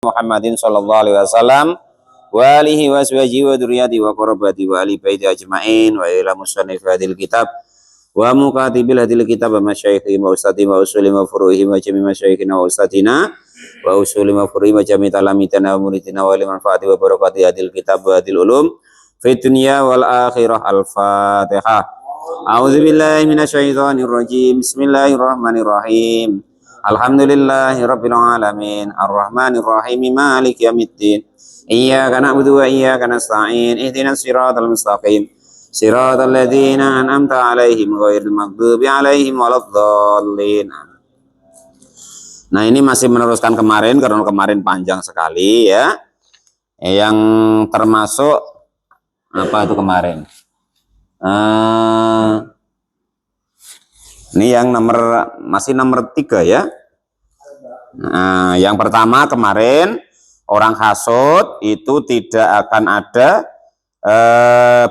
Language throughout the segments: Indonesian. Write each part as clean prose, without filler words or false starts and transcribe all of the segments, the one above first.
Muhammadin sallallahu alaihi wasallam wa alihi wa sahbihi wa dzurriyyati wa qarabati wa ali baiti ajmain wa ila musannif hadil kitab wa muqatibil hadil kitab wa masyayikhi wa ustadi wa usuli wa furuhi wa jami masyayikhina wa ustadina wa usuli wa furuhi wa jami talamitana wa muridina wa limanfaati wa barakati hadil kitab wa hadil ulum fi dunya wal akhirah. Al-Fatihah. A'udzubillahi minasyaitonir rajim. Bismillahirrahmanirrahim. Alhamdulillahi rabbil alamin arrahmanir rahim maliki yaumiddin iyyaka na'budu wa iyyaka nasta'in ihdinas siratal mustaqim siratal ladzina an'amta 'alaihim ghairil maghdubi 'alaihim waladdallin. Nah, ini masih meneruskan kemarin karena kemarin panjang sekali ya. Yang termasuk apa itu kemarin? Ini yang masih nomor 3 ya. Nah, yang pertama kemarin orang hasud itu tidak akan ada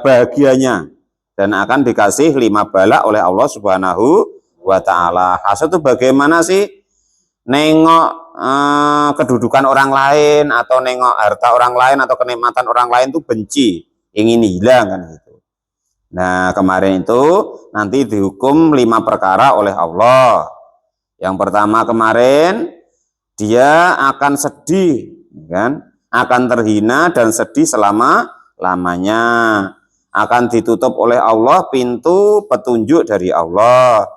bahagianya dan akan dikasih 5 bala oleh Allah Subhanahu wa Ta'ala. Hasud itu bagaimana sih? Nengok kedudukan orang lain atau nengok harta orang lain atau kenikmatan orang lain itu benci, ingin hilang kan gitu. Nah, kemarin itu nanti dihukum 5 perkara oleh Allah. Yang pertama kemarin dia akan sedih, kan? Akan terhina dan sedih selama-lamanya. Akan ditutup oleh Allah pintu petunjuk dari Allah.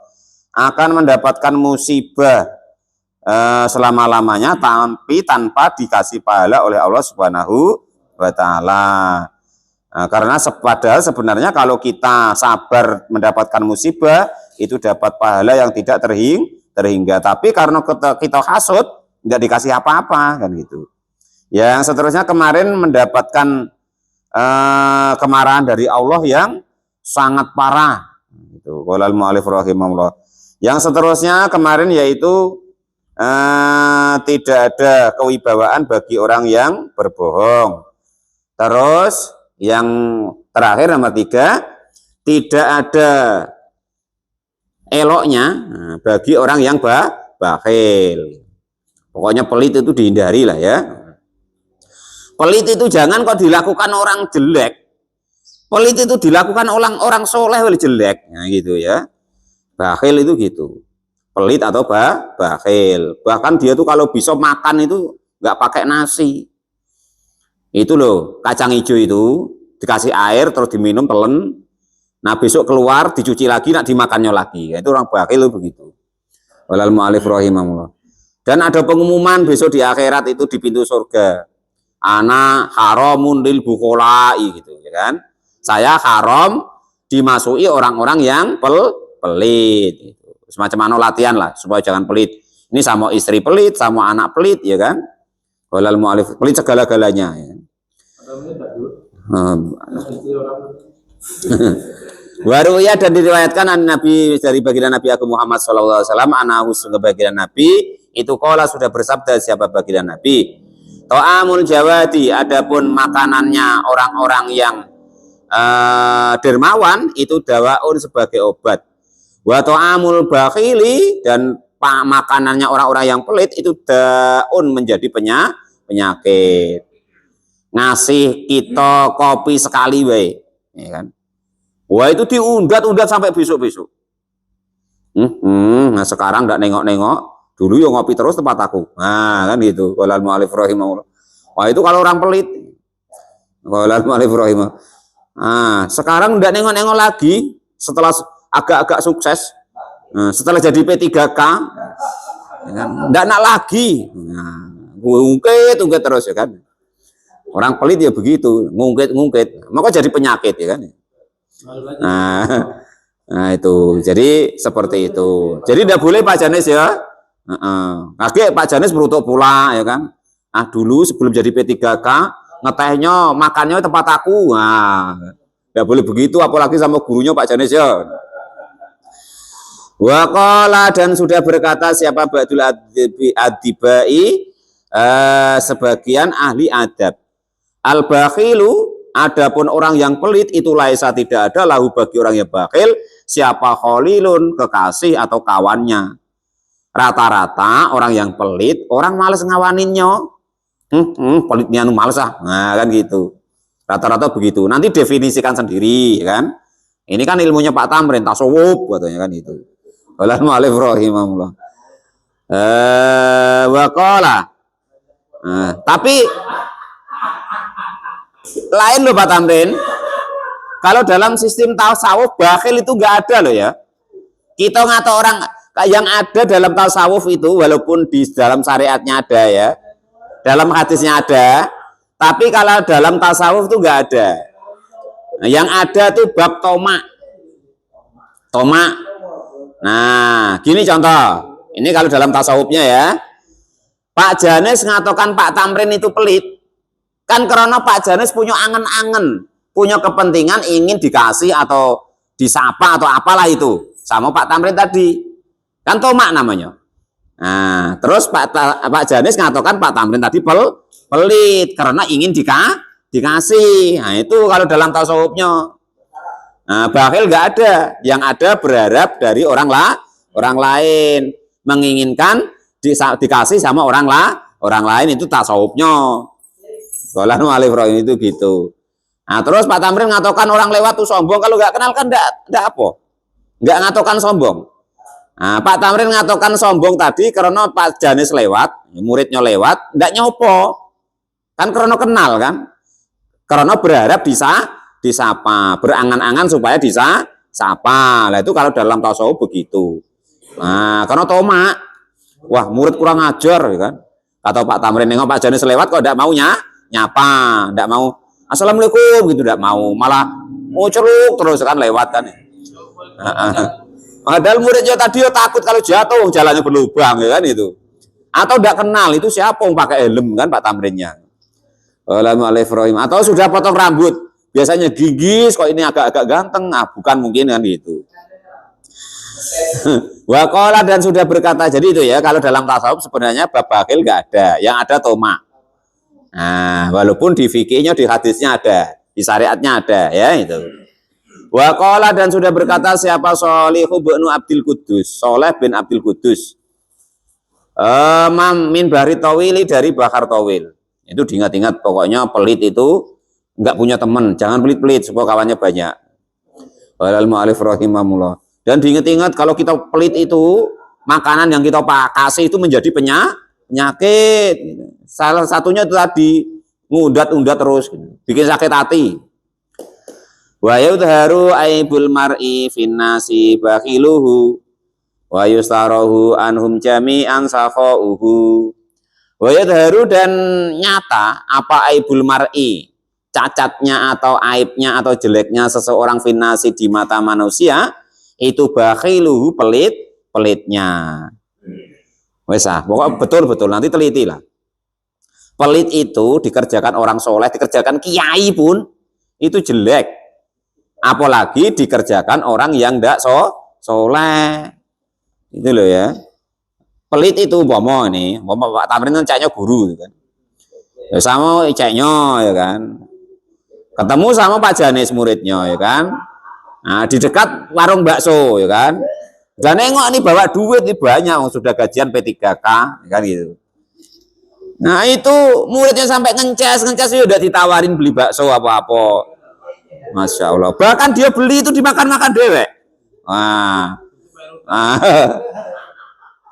Akan mendapatkan musibah selama-lamanya tapi tanpa dikasih pahala oleh Allah Subhanahu wa Ta'ala. Nah, karena padahal sebenarnya kalau kita sabar mendapatkan musibah itu dapat pahala yang tidak terhingga. Tapi karena kita hasud nggak dikasih apa-apa kan gitu. Yang seterusnya kemarin mendapatkan kemarahan dari Allah yang sangat parah. Itu qolal mu'allif rahimahullah. Yang seterusnya kemarin yaitu tidak ada kewibawaan bagi orang yang berbohong. Terus yang terakhir nomor 3, tidak ada eloknya bagi orang yang bakhil. Pokoknya pelit itu dihindari lah ya. Pelit itu jangan kok dilakukan orang jelek. Pelit itu dilakukan orang soleh oleh jelek. Nah gitu ya. Bakhil itu gitu. Pelit atau bakhil. Bahkan dia tuh kalau bisa makan itu nggak pakai nasi. Itu loh, kacang hijau itu dikasih air terus diminum telen. Nah, besok keluar dicuci lagi nak dimakannya lagi. Itu orang bakhil begitu. Walal mu'allif rahimahullah. Dan ada pengumuman besok di akhirat itu di pintu surga. Ana haramun lil bukholai gitu ya kan. Saya haram dimasuki orang-orang yang pelit gitu. Semacam latihan lah supaya jangan pelit. Ini sama istri pelit, sama anak pelit ya kan. Walal mu'allif pelit segala-galanya ya. Baru ya dan diriwayatkan Nabi dari baginda Nabi Agung Muhammad SAW anahu baginda Nabi itu qala sudah bersabda siapa baginda Nabi ta'amul jawadi adapun makanannya orang-orang yang dermawan itu dawaun sebagai obat wa ta'amul bakhili dan makanannya orang-orang yang pelit itu daun menjadi penyakit. Ngasih kita kopi sekali wae ya kan. Wah itu diundat-undat sampai besok-besok. Nah sekarang enggak nengok-nengok, dulu yo ngopi terus tempat aku. Nah kan gitu. Qolal mu'allif rahimahullah. Wah itu kalau orang pelit. Qolal mu'allif rahimahullah. Nah, sekarang enggak nengok-nengok lagi setelah agak-agak sukses. Nah, setelah jadi P3K ya kan, enggak nak lagi. Nah, ngungkit terus ya kan. Orang pelit ya begitu, ngungkit, maka jadi penyakit ya kan. Nah itu, jadi seperti itu. Jadi tidak boleh Pak Janis ya. Kakek Pak Janis berutuk pula ya kan. Ah dulu sebelum jadi P3K, ngetehnya, makannya tempat aku. Nah, tidak boleh begitu, apalagi sama gurunya Pak Janis ya. Waqala dan sudah berkata siapa ba'dul adibai sebagian ahli adab. Al-bakhilu adapun orang yang pelit itu laisa tidak ada lahu bagi orang yang bakhil siapa khalilun kekasih atau kawannya. Rata-rata orang yang pelit orang males ngawaninnya pelitnya nu males ah. Nah, kan gitu. Rata-rata begitu. Nanti definisikan sendiri, kan? Ini kan ilmunya Pak Tamrin, tasawuf katanya kan itu. Wala mu'alif rahimahullah. Waqala. Tapi lain loh Pak Tamrin. Kalau dalam sistem tasawuf bakhil itu nggak ada loh ya. Kita ngatur orang yang ada dalam tasawuf itu walaupun di dalam syariatnya ada ya, dalam hadisnya ada, tapi kalau dalam tasawuf itu nggak ada. Nah, yang ada tuh bab tomak. Nah, gini contoh. Ini kalau dalam tasawufnya ya. Pak Janes ngatakan Pak Tamrin itu pelit. Kan karena Pak Janes punya angen-angen, punya kepentingan ingin dikasih atau disapa atau apalah itu sama Pak Tamrin tadi. Kan tomak namanya. Nah, terus Pak Janes ngatakan Pak Tamrin tadi pelit karena ingin dikasih. Nah, itu kalau dalam tasawufnya. Nah, bakhil nggak ada. Yang ada berharap dari orang lain, menginginkan dikasih sama orang lain, itu tasawufnya. Kalau alif roh itu gitu. Nah, terus Pak Tamrin ngatakan orang lewat tuh sombong, kalau nggak kenal kan enggak apa. Nggak ngatakan sombong. Nah, Pak Tamrin ngatakan sombong tadi karena Pak Janis lewat, muridnya lewat, enggak nyopo. Kan karena kenal kan. Karena berharap disapa, berangan-angan supaya disapa. Lah itu kalau dalam tasawuf begitu. Nah, karena tomak, wah murid kurang ajar ya kan. Atau Pak Tamrin nengok Pak Janis lewat kok enggak mau nyapa, enggak mau assalamualaikum gitu, enggak mau, malah ceruk terus kan lewat kan. Padahal muridnya tadi takut kalau jatuh jalannya berlubang ya kan itu. Atau enggak kenal itu siapa yang pakai helm kan Pak Tamrinnya. Alhamdulillah. Atau sudah potong rambut, biasanya gigis kok ini agak-agak ganteng, bukan mungkin kan itu. Waqala dan sudah berkata, jadi itu ya kalau dalam tasawuf sebenarnya bab bakhil nggak ada, yang ada tomak. Nah, walaupun di fikihnya, di hadisnya ada, di syariatnya ada ya itu. Waqala dan sudah berkata siapa Sholihu bin Abdul Qudus, Soleh bin Abdul Qudus. Min Bahri Tawili dari Bahar Tawil. Itu diingat-ingat pokoknya pelit itu nggak punya teman, jangan pelit-pelit supaya kawannya banyak. Walal mu'alif rahimahullah. Dan diingat-ingat kalau kita pelit itu makanan yang kita kasih itu menjadi penyakit. Salah satunya itu tadi ngundat-undat terus, bikin sakit hati. Wa yudharu aibul mar'i finnasi bakhiluhu wa yustarahu anhum jami'an sakhauhu. Wa yudharu dan nyata apa aibul mar'i, cacatnya atau aibnya atau jeleknya seseorang finnasi di mata manusia itu bakhiluhu pelitnya. Wes pokoknya betul-betul nanti telitilah. Pelit itu dikerjakan orang soleh, dikerjakan kiai pun itu jelek. Apalagi dikerjakan orang yang tidak soleh. Itu loh ya. Pelit itu umpama Pak Tamrin kan caknya guru kan. Ya sama caknya ya kan. Ketemu sama Pak Janis muridnya ya kan. Nah, di dekat warung bakso ya kan. Dan nengok nih bawa duit nih banyak, sudah gajian P3K kan gitu. Nah, itu muridnya sampai ngencas ya udah ditawarin beli bakso apa-apa. Masya Allah. Bahkan dia beli itu dimakan-makan dewek.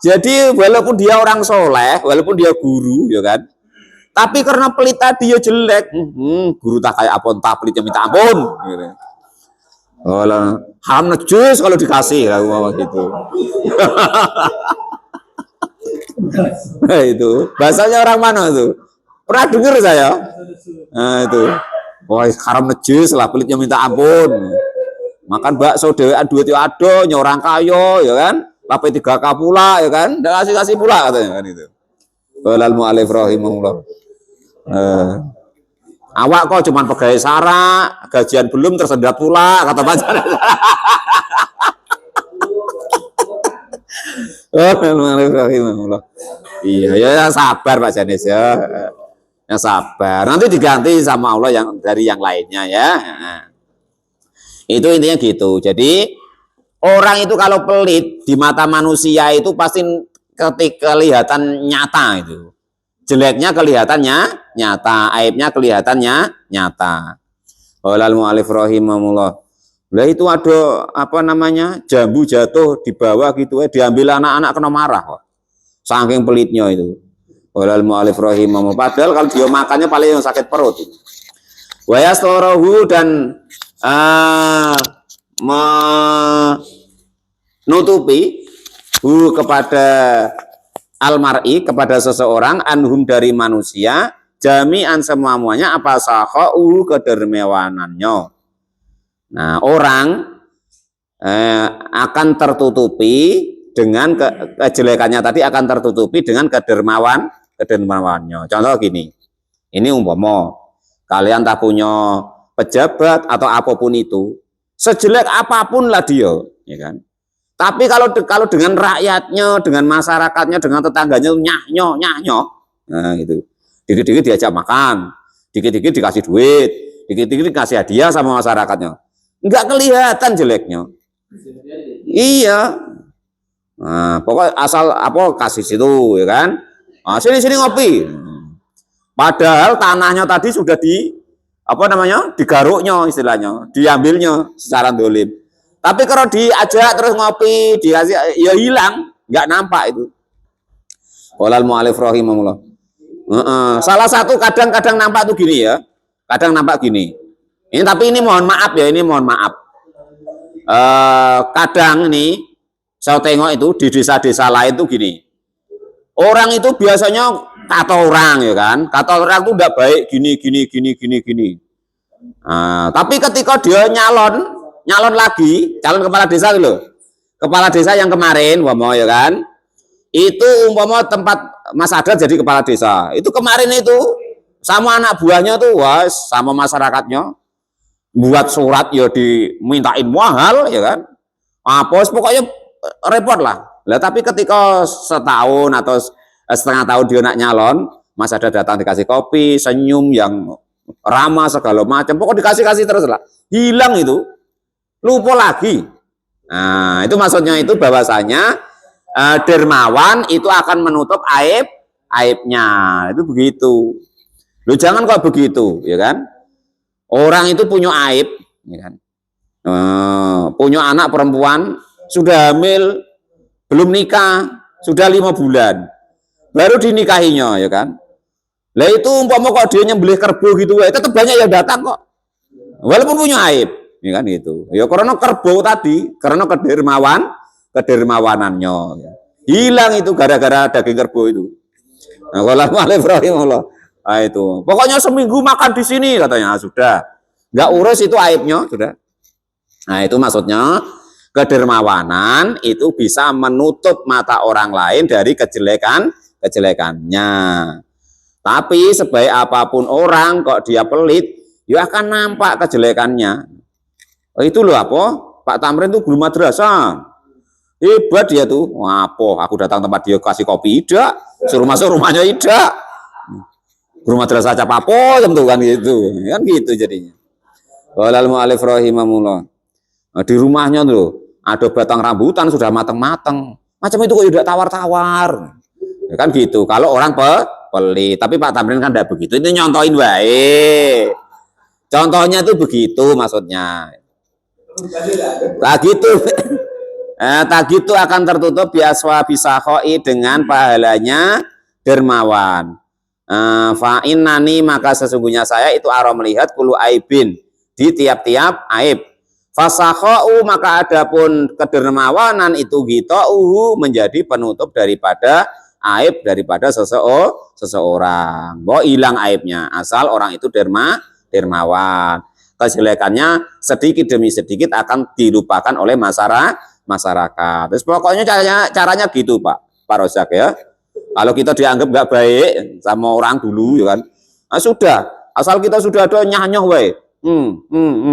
Jadi walaupun dia orang soleh, walaupun dia guru ya kan. Tapi karena pelit tadi ya jelek. Guru tak kayak apa entah pelitnya minta ampun gitu. Haram najis kalau dikasih lah gitu. Nah, itu bahasanya orang mana tuh? Pernah dengar saya? Nah, itu. Wah, haram najis lah pelitnya minta ampun. Makan bakso dhewean duit yo ado, nyorang kayo ya kan? Lape 3K pula ya kan? Ndak kasih pula katanya kan itu. Walal mu'alif rahimahullah. Awak kok cuman pegawai sara, gajian belum tersendat pula kata Pak Janes. Iya ya sabar Pak Janes ya. Ya sabar. Nanti diganti sama Allah yang dari yang lainnya ya. Itu intinya gitu. Jadi orang itu kalau pelit di mata manusia itu pasti ketika kelihatan nyata itu. jeleknya kelihatannya nyata, aibnya kelihatannya nyata. Walal mu'alif rahimahullah. Lah itu ada apa namanya jambu jatuh di bawah gitu diambil anak-anak kena marah kok. Saking pelitnya itu. Walal mu'alif rahimahullah. Padahal kalau dia makannya paling yang sakit perut. Wa yastarahu dan menutupi kepada almar'i kepada seseorang anhum dari manusia jami'an semuanya apa sahau kedermawanannya. Nah, orang akan tertutupi dengan kejelekannya tadi akan tertutupi dengan kedermawannya. Contoh gini, ini umpama kalian tak punya pejabat atau apapun itu, sejelek apapun lah dia, ya kan? Tapi kalau dengan rakyatnya, dengan masyarakatnya, dengan tetangganya nyah-nyoh, nah itu, dikit-dikit diajak makan, dikit-dikit dikasih duit, dikit-dikit dikasih hadiah sama masyarakatnya. Enggak kelihatan jeleknya. Iya. Nah, pokoknya asal apa kasih situ ya kan. Nah, sini ngopi. Padahal tanahnya tadi sudah digaruknya istilahnya, diambilnya secara dolim. Tapi kalau diajak terus ngopi, dikasih ya hilang, enggak nampak itu. Walal mu'alif rahimahullah. Salah satu kadang-kadang nampak tuh gini ya. Kadang nampak gini. Ini tapi ini mohon maaf ya, ini mohon maaf. Kadang ini saya tengok itu di desa-desa lain tuh gini. Orang itu biasanya kata orang ya kan, kata orang itu tidak baik gini. Tapi ketika dia nyalon lagi, calon kepala desa gitu loh. Kepala desa yang kemarin, umpama ya kan, itu umpama tempat Mas Adar jadi kepala desa. Itu kemarin itu sama anak buahnya tuh, sama masyarakatnya. Buat surat ya dimintain mahal ya kan, pokoknya repot lah. Tapi ketika setahun atau setengah tahun dia nak nyalon, Mas Adar datang dikasih kopi, senyum yang ramah segala macam, pokoknya dikasih terus lah, hilang itu, lupa lagi. Nah itu maksudnya itu bahwasanya dermawan itu akan menutup aibnya, itu begitu. Lu jangan kok begitu ya kan. Orang itu punya aib, ya kan? Punya anak perempuan, sudah hamil, belum nikah, sudah 5 bulan, baru dinikahinya, ya kan? Lah itu umpama kok dia nyembelih kerbau gitu, tetap banyak yang datang kok, walaupun punya aib, ya kan gitu. Ya karena kerbau tadi, karena kedermawanannya, ya. Hilang itu gara-gara daging kerbau itu. Nah, kalau Alif rahimahullah. Nah, itu pokoknya seminggu makan di sini katanya sudah nggak urus itu aibnya sudah. Nah itu maksudnya kedermawanan itu bisa menutup mata orang lain dari kejelekannya. Tapi sebaik apapun orang kok dia pelit, ya akan nampak kejelekannya. Itu loh apa Pak Tamrin tuh guru madrasah hebat dia tuh. Apa aku datang tempat dia kasih kopi tidak, suruh masuk rumahnya tidak. Guru madrasah cap apa tentu kan gitu jadinya. Walal mu'alif rahimahullah. Di rumahnya tuh ada batang rambutan sudah matang-matang. Macam itu kok tidak tawar-tawar. Ya kan gitu. Kalau orang pelit, tapi Pak Tamrin kan tidak begitu. Itu nyontohin baik. Contohnya tuh begitu maksudnya. Tak gitu akan tertutup biaswa bisakhoi dengan pahalanya dermawan. Fa'innani maka sesungguhnya saya itu arah melihat kulu aibin di tiap-tiap aib. Fasakhau maka adapun kedermawanan itu gitauhu menjadi penutup daripada aib daripada seseorang. Bahwa hilang aibnya asal orang itu dermawan. Kejelekannya sedikit demi sedikit akan dilupakan oleh masyarakat. Terus pokoknya caranya gitu Pak Rozak ya. Kalau kita dianggap nggak baik sama orang dulu, ya kan? Nah, sudah, asal kita sudah ada nyah-nyoh,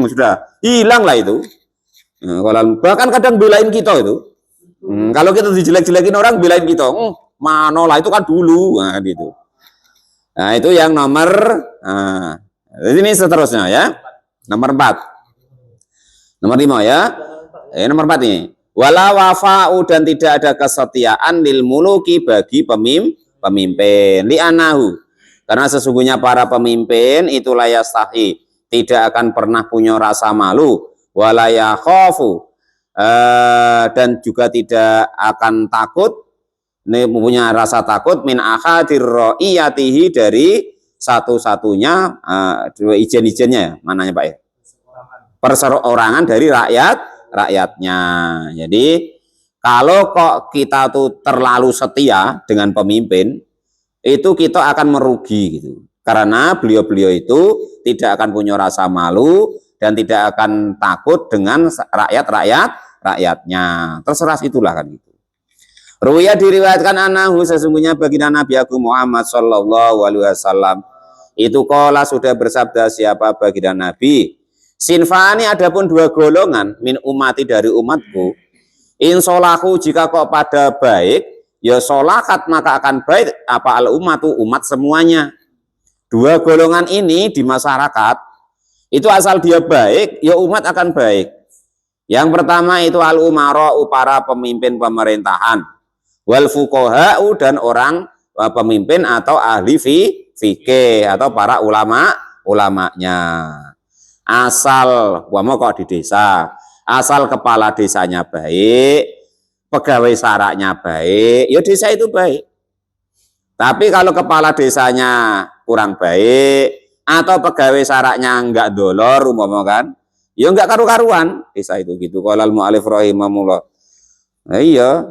sudah hilang lah itu. Nah, bahkan kadang belain kita itu. Kalau kita dijelek-jelekin orang, belain kita. Mana lah itu kan dulu, nah, gitu. Nah itu yang nomor. Nah, ini seterusnya ya. Nomor 4. Nomor 5 ya. Nomor 4 ini. Wala wafa'u dan tidak ada kesetiaan lil muluki bagi pemimpin. Li'anahu, karena sesungguhnya para pemimpin itu la yastahi, tidak akan pernah punya rasa malu, wala yakhafu, dan juga tidak akan takut, ini punya rasa takut min akhadir ra'iyatihi, dari satu-satunya ijen-ijennya ya, mananya Pak ya? Perseorangan dari rakyatnya. Jadi kalau kok kita tuh terlalu setia dengan pemimpin, itu kita akan merugi gitu. Karena beliau-beliau itu tidak akan punya rasa malu dan tidak akan takut dengan rakyatnya. Terserah itulah kan gitu. Ruwiyah diriwayatkan anahu, sesungguhnya baginda Nabi Agung Muhammad sallallahu alaihi wasallam itu qala, sudah bersabda siapa baginda Nabi, sinfani, adapun dua golongan, min umati, dari umatku, insolahu, jika kok pada baik, ya solakat, maka akan baik apa al umatu, umat semuanya. Dua golongan ini di masyarakat itu asal dia baik, ya umat akan baik. Yang pertama itu al umara'u, para pemimpin pemerintahan, wal fuqaha'u, dan orang pemimpin atau ahli fikih atau para ulamanya. Asal kok di desa, asal kepala desanya baik, pegawai saraknya baik, ya desa itu baik. Tapi kalau kepala desanya kurang baik atau pegawai saraknya enggak dolor umpama kan, ya enggak karu-karuan desa itu gitu. Qalal mu'alif rahimahullah. Nah, iya.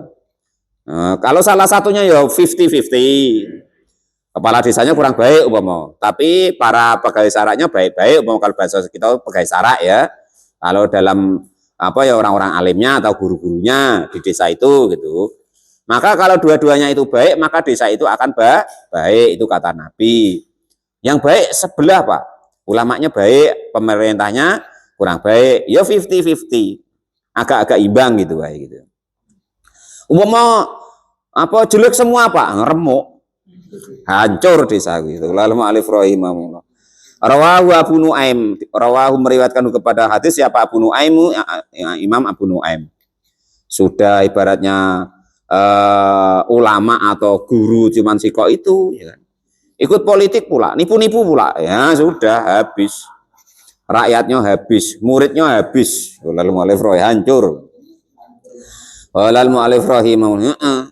Kalau salah satunya ya 50-50. Kepala desanya kurang baik umpama, tapi para pegawai saraknya baik-baik umpama, kalau bahasa kita pegawai sarak ya. Kalau dalam apa ya, orang-orang alimnya atau guru-gurunya di desa itu gitu. Maka kalau dua-duanya itu baik, maka desa itu akan baik, itu kata Nabi. Yang baik sebelah Pak, ulamanya baik, pemerintahnya kurang baik, ya 50-50, agak-agak imbang gitu baik gitu. Umpama apa jelek semua Pak, remuk, hancur desa gitu. Lalu alif rahimahullah. Rawahu Abu Nuaim, rawahu, meriwayatkan kepada hadis siapa? Abu Nuaim, Imam Abu Nuaim. Sudah ibaratnya ulama atau guru cuman siko itu ya kan. Ikut politik pula, nipu-nipu pula, ya sudah habis. Rakyatnya habis, muridnya habis. Lalu mu'alif hancur. Lalu mu'alif rahimahullah.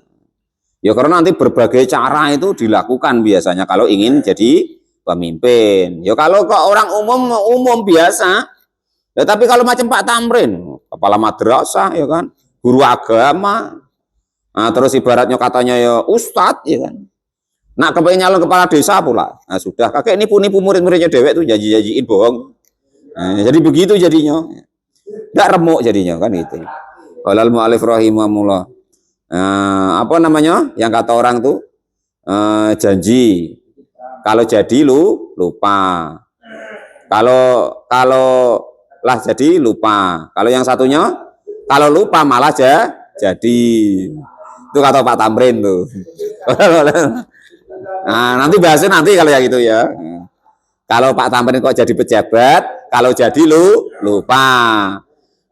Ya karena nanti berbagai cara itu dilakukan biasanya kalau ingin jadi pemimpin. Ya kalau kok orang umum biasa. Ya tapi kalau macam Pak Tamrin, kepala madrasah ya kan, guru agama. Nah, terus ibaratnya katanya ya ustadz ya kan. Nak kepengen nyalon kepala desa pula. Nah, sudah kakek nipu-nipu murid-muridnya dewek tuh, janji-janjiin bohong. Nah, jadi begitu jadinya. Enggak remuk jadinya kan gitu. Qalal mu'alif rahimahullah. Apa namanya? Yang kata orang tuh janji. Kalau jadi lupa. Kalau lah jadi lupa. Kalau yang satunya kalau lupa malah jadi. Itu kata Pak Tamrin tuh. Nah, nanti bahasnya nanti kalau ya gitu ya. Kalau Pak Tamrin kok jadi pejabat, kalau jadi lupa.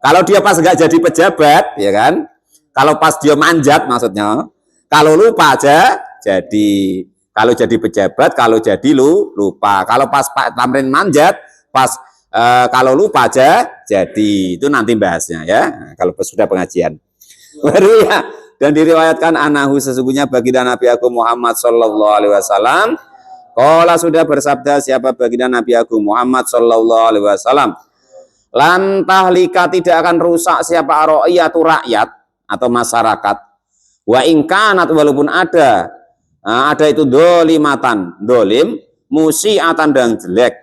Kalau dia pas nggak jadi pejabat, ya kan? Kalau pas dia manjat maksudnya, kalau lupa aja jadi. Kalau jadi pejabat, kalau jadi lupa. Kalau pas Pak Tamrin manjat, pas kalau lupa aja jadi. Itu nanti bahasnya ya. Kalau sudah pengajian. Baru ya. Dan diriwayatkan anahu, sesungguhnya baginda Nabi Agung Muhammad sallallahu alaihi wasallam qala, sudah bersabda siapa baginda Nabi Agung Muhammad sallallahu alaihi wasallam, lan tahlika, tidak akan rusak siapa ra'iyatu, rakyat atau masyarakat, wa ingkanat, walaupun ada itu dolimatan, dolim, musiatan, dan jelek,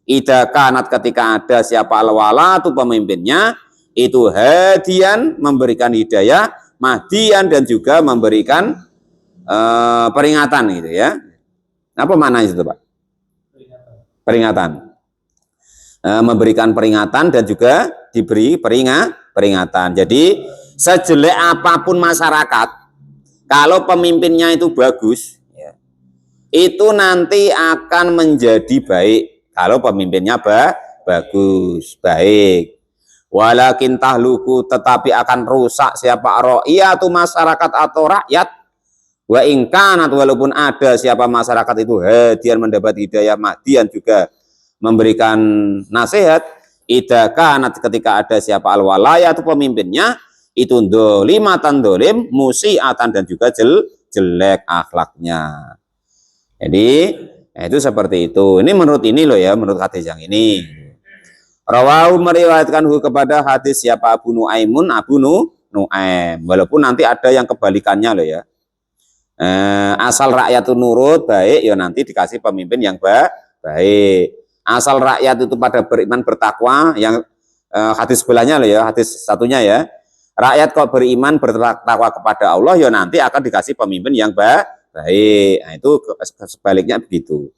ida kanat, ketika ada siapa al-wala, itu pemimpinnya itu hadian, memberikan hidayah, mahdian, dan juga memberikan peringatan gitu ya. Apa maknanya itu Pak? Peringatan. Memberikan peringatan dan juga diberi peringatan. Jadi sejelek apapun masyarakat, kalau pemimpinnya itu bagus, ya, itu nanti akan menjadi baik. Kalau pemimpinnya bagus, baik. Walakin tahluku, tetapi akan rusak siapa ra'iyatu, masyarakat atau rakyat, Wa ingkanat, walaupun ada siapa masyarakat itu hadian mendapat hidayah, mahdian juga memberikan nasihat, idza kanat ketika ada siapa al walaya itu pemimpinnya itu dolimatan dolim, musiatan dan juga jelek akhlaknya. Jadi itu seperti itu. Ini menurut ini loh ya, menurut hadis yang ini. Rawahu meriwayatkan kepada hadis siapa Abu Nuaimun, Abu Nuaim. Walaupun nanti ada yang kebalikannya loh ya. Asal rakyat itu nurut baik, ya nanti dikasih pemimpin yang baik. Asal rakyat itu pada beriman bertakwa, yang hadis sebelahnya loh ya, hadis satunya ya. Rakyat kok beriman bertakwa kepada Allah, ya nanti akan dikasih pemimpin yang baik. Nah, itu sebaliknya begitu.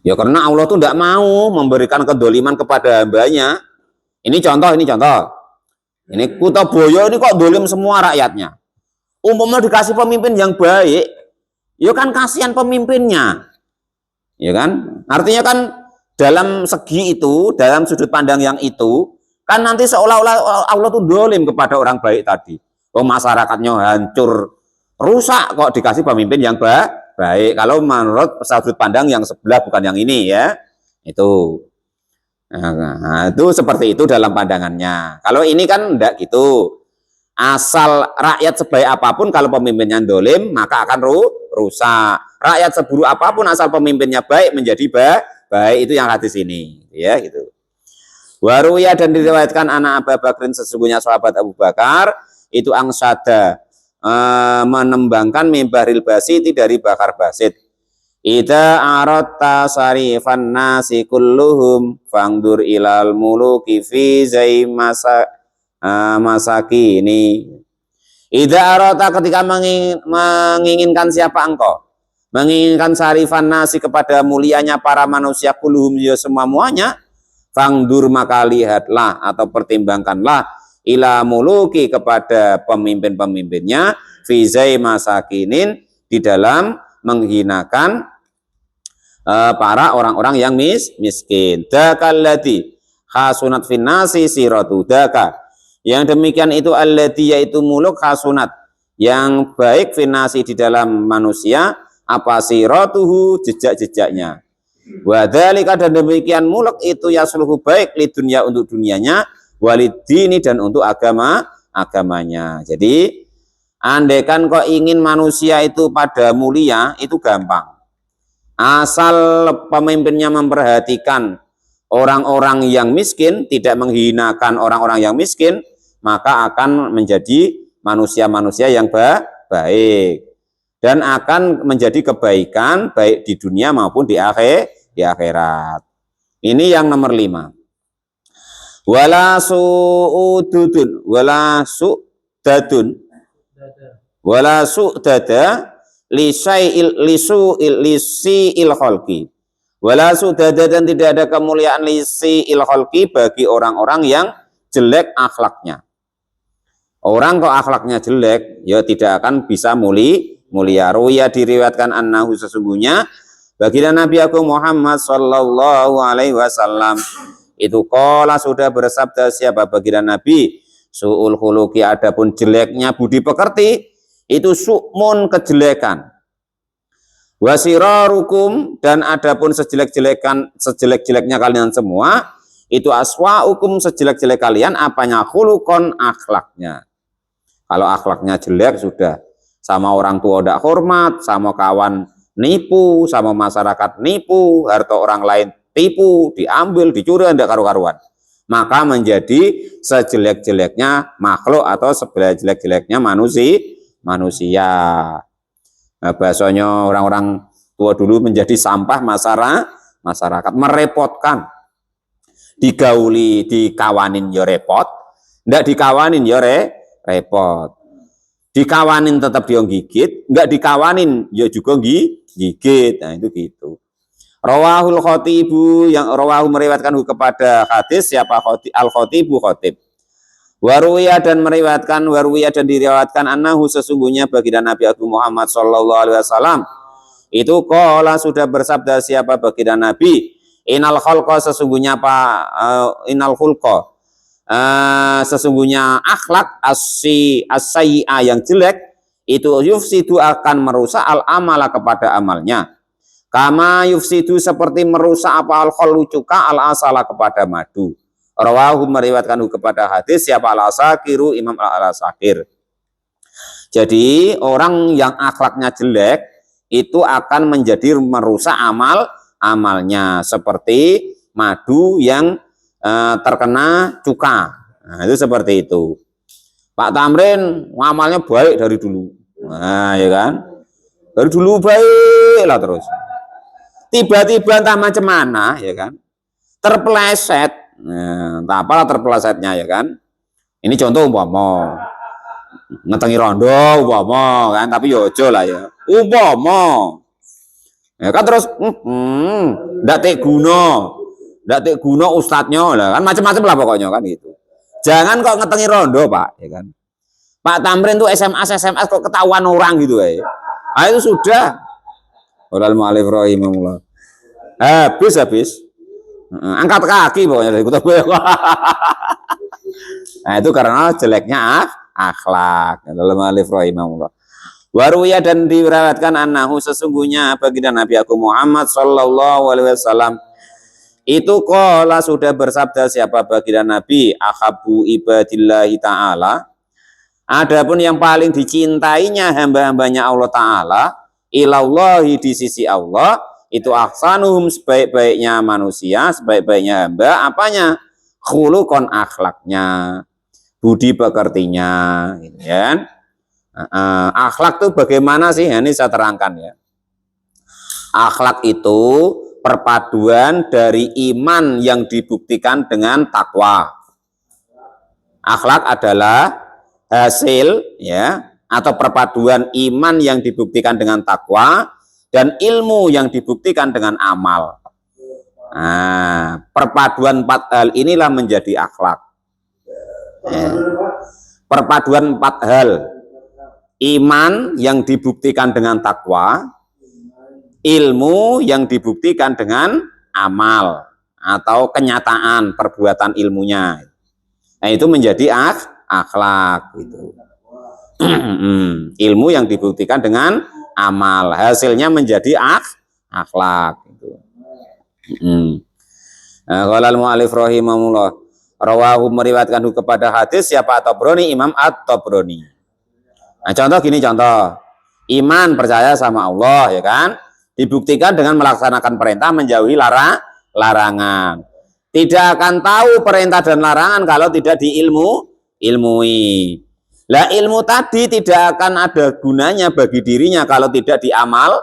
Ya karena Allah tuh tidak mau memberikan kedoliman kepada hambanya. Ini contoh. Ini Kutaboyo ini kok dolim semua rakyatnya. Umpama dikasih pemimpin yang baik, ya kan kasihan pemimpinnya, ya kan? Artinya kan dalam segi itu, dalam sudut pandang yang itu, kan nanti seolah-olah Allah tuh dolim kepada orang baik tadi. Oh masyarakatnya hancur, rusak kok dikasih pemimpin yang baik. Kalau menurut sudut pandang yang sebelah bukan yang ini ya, itu. Nah, itu seperti itu dalam pandangannya. Kalau ini kan enggak gitu. Asal rakyat sebaik apapun kalau pemimpinnya dolim maka akan rusak. Rakyat seburuk apapun asal pemimpinnya baik menjadi baik, itu yang hadis ini ya gitu. Waruya dan diriwayatkan anak Abu Bakrin, sesungguhnya sahabat Abu Bakar itu angsada menembangkan mimbaril basiti dari bakar basit. Ida aratta sarifan nasi kulluhum fangdur ilal muluki fi zai masaki ini. Idza arata ketika menginginkan siapa engkau? Menginginkan sarifan nasi kepada mulianya para manusia kulluhum ya semuanya, fangdur maka lihatlah atau pertimbangkanlah ila muluki kepada pemimpin-pemimpinnya fi zai masakinin di dalam menghinakan para orang-orang yang miskin. Dakallati hasunat finnasi siratu daka. Yang demikian itu allati yaitu muluk hasunat yang baik finasi di dalam manusia apa siratuhu jejak-jejaknya. Wa dzalika dan demikian muluk itu yasluhu baik li dunia untuk dunianya, walidini dan untuk agamanya. Jadi andaikan kau ingin manusia itu pada mulia itu gampang. Asal pemimpinnya memperhatikan orang-orang yang miskin, tidak menghinakan orang-orang yang miskin, maka akan menjadi manusia-manusia yang baik dan akan menjadi kebaikan baik di dunia maupun di akhirat. Ini yang nomor 5. Wala su'ududun, wala su'dadun, wala su'dada lisi'il khalqi. Wala su'dada dan tidak ada kemuliaan lisi'il khalqi bagi orang-orang yang jelek akhlaknya. Orang kok akhlaknya jelek, ya tidak akan bisa mulia. Ruya diriwayatkan annahu sesungguhnya baginda Nabi Agung Muhammad sallallahu alaihi wasallam itu qala sudah bersabda siapa baginda Nabi, su'ul khuluqi adapun jeleknya budi pekerti itu su'mun kejelekan. Wasirarukum dan adapun sejelek-jeleknya kalian semua itu aswa'ukum sejelek-jelek kalian apanya khuluqon akhlaknya. Kalau akhlaknya jelek sudah sama orang tua tidak hormat, sama kawan nipu, sama masyarakat nipu, harta orang lain tipu, diambil, dicuri, tidak karu-karuan. Maka menjadi sejelek-jeleknya makhluk atau sejelek-jeleknya manusia. Nah, bahasanya orang-orang tua dulu menjadi sampah masyarakat, merepotkan. Digauli, dikawanin ya repot, tidak dikawanin ya repot. Dikawanin tetap dia gigit, enggak dikawanin ya juga gigit. Nah itu gitu. Rawahul khotibu yang rawahu meriwayatkan kepada hadis siapa al khotibu khotib. Waruya dan meriwayatkan dan diriwayatkan annahu sesungguhnya baginda Nabi Agung Muhammad sallallahu alaihi wasallam itu qala sudah bersabda siapa baginda Nabi, inal khalqa sesungguhnya inal khulqa sesungguhnya akhlak as-sayyi'ah yang jelek itu yufsidu akan merusak al-amala kepada amalnya. Kama yufsidu seperti merusak apa al-khallu cuka al-asala kepada madu. Rawahu meriwayatkan kepada hadis siapa al-Asakiru Imam al-Asakir. Jadi orang yang akhlaknya jelek itu akan menjadi merusak amalnya seperti madu yang terkena cuka. Nah, itu seperti itu. Pak Tamrin amalnya baik dari dulu. Nah, ya kan? Dari dulu baik lah terus. Tiba-tiba entah macam mana, ya kan? Terpeleset. Nah, entah apalah terpelesetnya, ya kan? Ini contoh umpama ngetengi rondo umpama kan, tapi yo aja lah ya. Umpama. Ya kan terus ndak tek guna ustadznya lah kan, macam-macam lah pokoknya kan gitu. Jangan kok ngetengi rondo, Pak, ya kan. Pak Tamrin tuh SMS kok ketahuan orang gitu ya. Nah, itu sudah. Qolal mu'allif rahimahullah. Habis. Angkat kaki pokoknya dari kutub. Nah, itu karena jeleknya akhlak. Dalam mu'allif rahimahullah. Waruya dan diriwayatkan annahu sesungguhnya baginda Nabi aku Muhammad sallallahu alaihi wasallam itu qala sudah bersabda siapa baginda Nabi ahabbu ibadillahi ta'ala. Adapun yang paling dicintainya hamba-hambanya Allah Ta'ala ilallahi di sisi Allah itu ahsanuhum sebaik-baiknya manusia, sebaik-baiknya hamba apanya? Khuluqon akhlaknya, budi pekertinya, gitu kan? Akhlak itu bagaimana sih? Ini saya terangkan ya. Akhlak itu perpaduan dari iman yang dibuktikan dengan takwa. Akhlak adalah hasil ya atau perpaduan iman yang dibuktikan dengan takwa dan ilmu yang dibuktikan dengan amal. Nah, perpaduan 4 hal inilah menjadi akhlak. Ya. Perpaduan 4 hal. Iman yang dibuktikan dengan takwa, ilmu yang dibuktikan dengan amal atau kenyataan perbuatan ilmunya. Nah, itu menjadi akhlak gitu. Ilmu yang dibuktikan dengan amal, hasilnya menjadi akhlak gitu. Qala al-mu'allif rahimahullah rawahu meriwayatkan kepada hadis siapa At-Tabrani Imam At-Tabrani. Nah, contoh gini contoh. Iman percaya sama Allah ya kan? Dibuktikan dengan melaksanakan perintah menjauhi larangan. Tidak akan tahu perintah dan larangan kalau tidak ilmui. Lah ilmu tadi tidak akan ada gunanya bagi dirinya kalau tidak diamal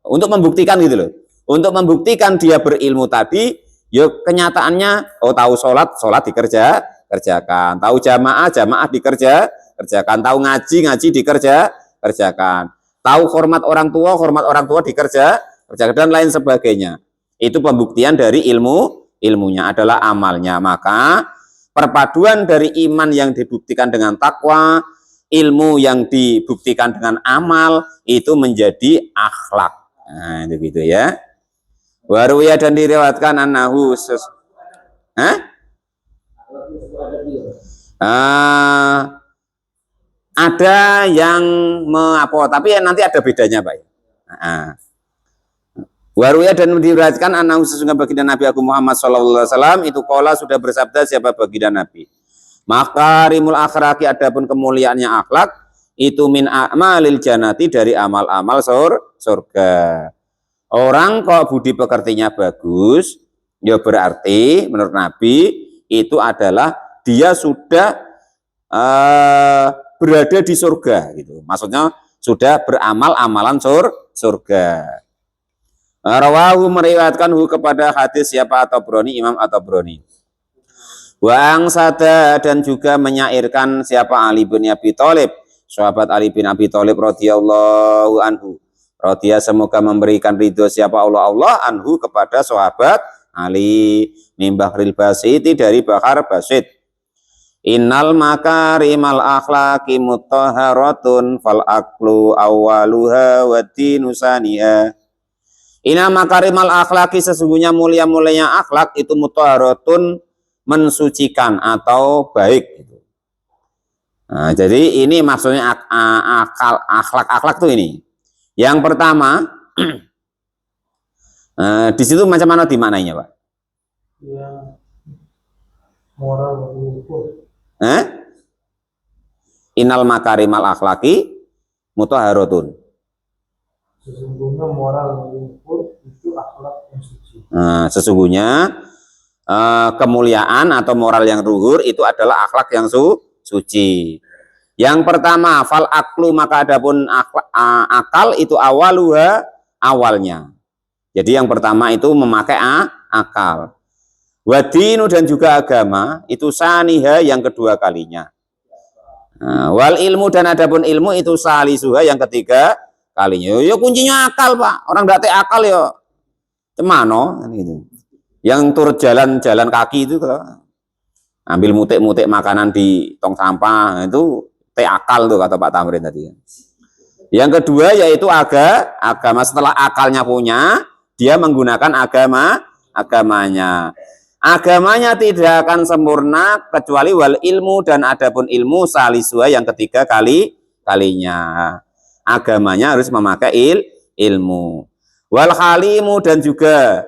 untuk membuktikan gitu loh. Untuk membuktikan dia berilmu tadi, yuk kenyataannya tahu sholat dikerjakan, tahu jamaah dikerjakan, tahu ngaji dikerjakan, tahu hormat orang tua dikerjakan dan lain sebagainya. Itu pembuktian dari ilmunya adalah amalnya. Maka perpaduan dari iman yang dibuktikan dengan takwa, ilmu yang dibuktikan dengan amal itu menjadi akhlak. Nah, itu gitu ya. Waruya dan diriwayatkan annahu ada yang tapi nanti ada bedanya, Pak. Waruya dan diriwayatkan annahu sesungguhnya baginda Nabi Agung Muhammad sallallahu alaihi wasallam itu qala sudah bersabda siapa baginda Nabi. Makarimul akhlaqi adapun kemuliaannya akhlak itu min a'malil jannati dari amal-amal surga. Orang kok budi pekertinya bagus, ya berarti menurut Nabi itu adalah dia sudah berada di surga gitu. Maksudnya sudah beramal amalan surga. Rawahu meriwayatkan kepada hadis siapa At-Tabrani Imam At-Tabrani. Wa angsada dan juga menyairkan siapa Ali bin Abi Thalib, sahabat Ali bin Abi Thalib radhiyallahu anhu. Radhiya semoga memberikan ridho siapa Allah anhu kepada sahabat Ali min Bahril Basiti dari Bahar Basit. Innal makarimal akhlaqi mutahharatun fal aqlu awwaluha wa dinu saniha. Inna makarimal akhlaqi sesungguhnya mulia-mulianya akhlak itu mutahharatun mensucikan atau baik. Nah, jadi ini maksudnya akhlak tuh ini. Yang pertama, di situ macam mana dimaknainya, Pak? Yang moral luhur. Innal makarimal akhlaki mutahharatun. Sesungguhnya moral luhur itu akhlak yang suci. Nah, sesungguhnya kemuliaan atau moral yang luhur itu adalah akhlak yang suci. Yang pertama, fal aklu, maka adapun akal itu awalnya. Jadi yang pertama itu memakai akal. Wadinu, dan juga agama itu saniha, yang kedua kalinya. Nah, wal ilmu, dan adapun ilmu itu salisuha, yang ketiga kalinya. Yo kuncinya akal, Pak. Orang ndak akal yo cemano gitu. Yang turut jalan kaki itu ambil mutik-mutik makanan di tong sampah, itu akal tuh kata Pak Tamrin tadi. Yang kedua yaitu agama. Setelah akalnya punya, dia menggunakan agamanya. Agamanya tidak akan sempurna kecuali wal ilmu, dan adapun ilmu salisuha, yang ketiga kalinya. Agamanya harus memakai ilmu. Wal halimu, dan juga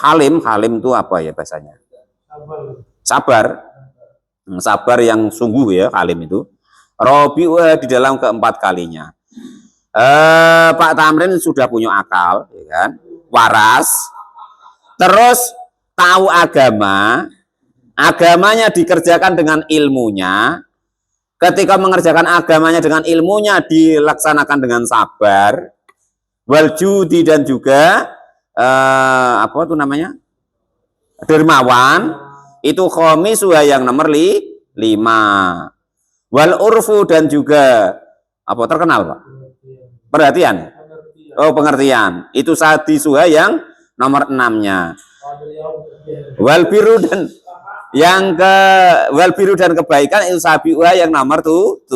halim itu apa ya bahasanya? Sabar yang sungguh ya, halim itu. Robi'uha, di dalam keempat kalinya. Pak Tamrin sudah punya akal, ya kan? Waras. Terus tahu agamanya dikerjakan dengan ilmunya. Ketika mengerjakan agamanya dengan ilmunya, dilaksanakan dengan sabar, waljudi, dan juga apa itu namanya, dermawan, itu khomisuha, yang nomor 5. Wal urfu, dan juga apa terkenal, Pak? Perhatian. Oh, pengertian. Itu sadisuha, yang nomor 6-nya. Wal biru, dan dan kebaikan itu sabiuha, yang nomor 7.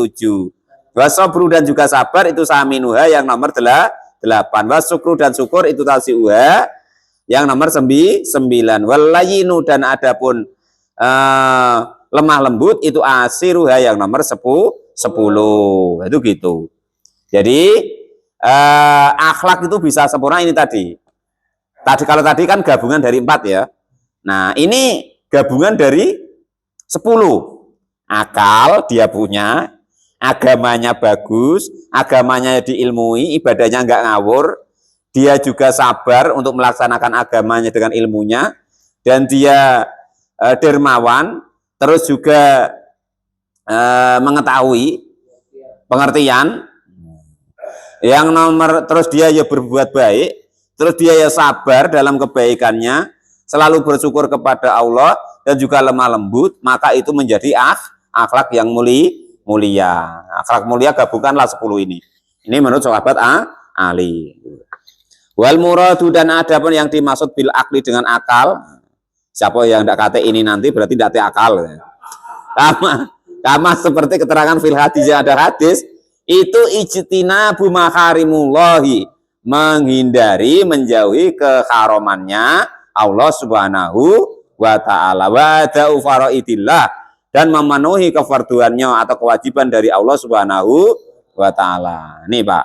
Wasobru, dan juga sabar itu saminuha, yang nomor 8. Wasukru, dan syukur itu tasiuha, yang nomor 9. Walayinu, dan adapun lemah lembut itu asiruha, yang nomor 10. Itu gitu. Jadi akhlak itu bisa sempurna ini tadi. Kalau tadi kan gabungan dari 4 ya. Nah, ini gabungan dari 10. Akal dia punya, agamanya bagus, agamanya diilmui, ibadahnya nggak ngawur, dia juga sabar untuk melaksanakan agamanya dengan ilmunya, dan dia dermawan, terus juga mengetahui pengertian. Yang nomor, terus dia ya berbuat baik, terus dia ya sabar dalam kebaikannya, selalu bersyukur kepada Allah, dan juga lemah lembut, maka itu menjadi akhlak yang mulia. Akhlak mulia gabungkanlah 10 ini. Ini menurut sahabat Ali. Wal muradu, dan adapun yang dimaksud bil akli dengan akal, siapa yang tidak kata ini nanti berarti tidak akal. Kama seperti keterangan fil hadis, yang ada hadis, itu ijtinabu maharimullahi, menghindari, menjauhi keharamannya Allah Subhanahu wa ta'ala, wa da'u faraidillah, dan memenuhi kefarduannya atau kewajiban dari Allah Subhanahu wa ta'ala. Nih Pak,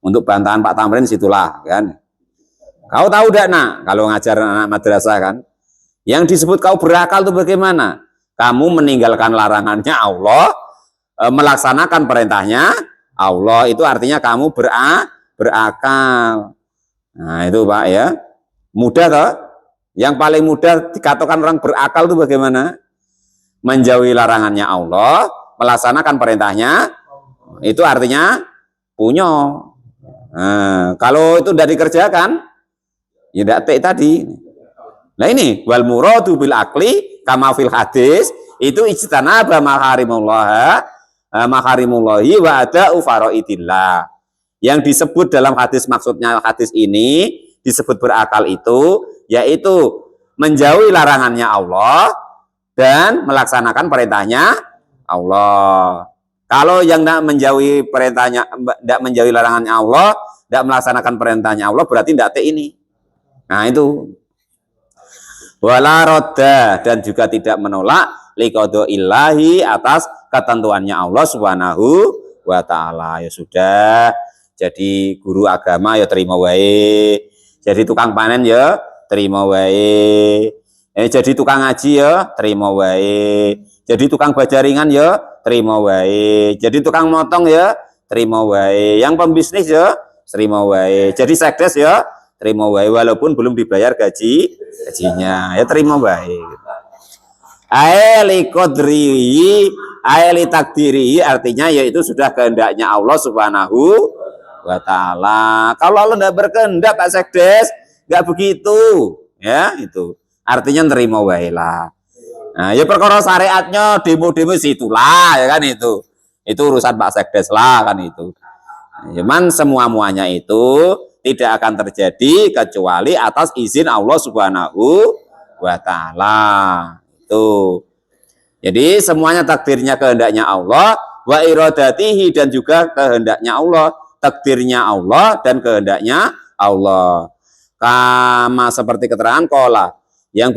untuk bantahan Pak Tamrin situlah kan. Kau tahu tidak nak, kalau ngajar anak madrasah kan, yang disebut kau berakal itu bagaimana? Kamu meninggalkan larangannya Allah, melaksanakan perintahnya Allah, itu artinya kamu berakal. Nah itu Pak ya, mudah toh. Yang paling mudah dikatakan orang berakal itu bagaimana? Menjauhi larangannya Allah, melaksanakan perintahnya, itu artinya punya. Nah, kalau itu tidak dikerjakan, ya tidak tadi. Nah ini wal muradu bil akli kama fil hadis, itu ijtanaba maharimullahi wa ada'u faraidillah. Yang disebut dalam hadis, maksudnya hadis ini disebut berakal itu yaitu menjauhi larangannya Allah dan melaksanakan perintahnya Allah. Kalau yang tidak menjauhi perintahnya, tidak menjauhi larangannya Allah, tidak melaksanakan perintahnya Allah, berarti tidak ini. Nah itu. Wala rodda, dan juga tidak menolak liqadaillahi, atas ketentuannya Allah Subhanahu wa taala. Ya sudah, jadi guru agama ya terima wae, jadi tukang panen ya terima wae, jadi tukang ngaji ya terima wae, jadi tukang bajaringan ya terima wae, jadi tukang motong ya terima wae, yang pembisnis ya terima wae, jadi sekdes ya terima wae, walaupun belum dibayar gajinya ya terima wae. Aeli kodri, aeli takdiri, artinya yaitu sudah kehendaknya Allah Subhanahu wa taala. Kalau Allah tidak berkehendak Pak Sekdes, nggak begitu, ya itu. Artinya terima wae lah. Nah, ya perkara syariatnya demo-demo situlah, ya kan itu. Itu urusan Pak Sekdes lah kan itu. Cuman semua-muanya itu tidak akan terjadi kecuali atas izin Allah Subhanahu wa taala. Itu. Jadi semuanya takdirnya kehendaknya Allah, wa iradatihi, dan juga kehendaknya Allah, takdirnya Allah dan kehendaknya Allah. Kama seperti keterangan qala yang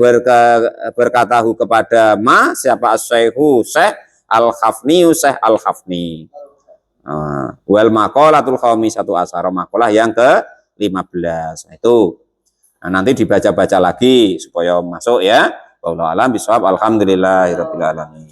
berkatahu kepada siapa Syekhu Syekh Al-Khafni, Syekh Al-Khafni. Wal maqalatul khamisatu asyara, maqalah yang ke-15. Itu. Nah, nanti dibaca-baca lagi supaya masuk ya. Wallahu a'lam bishawab. Alhamdulillahirabbil alamin.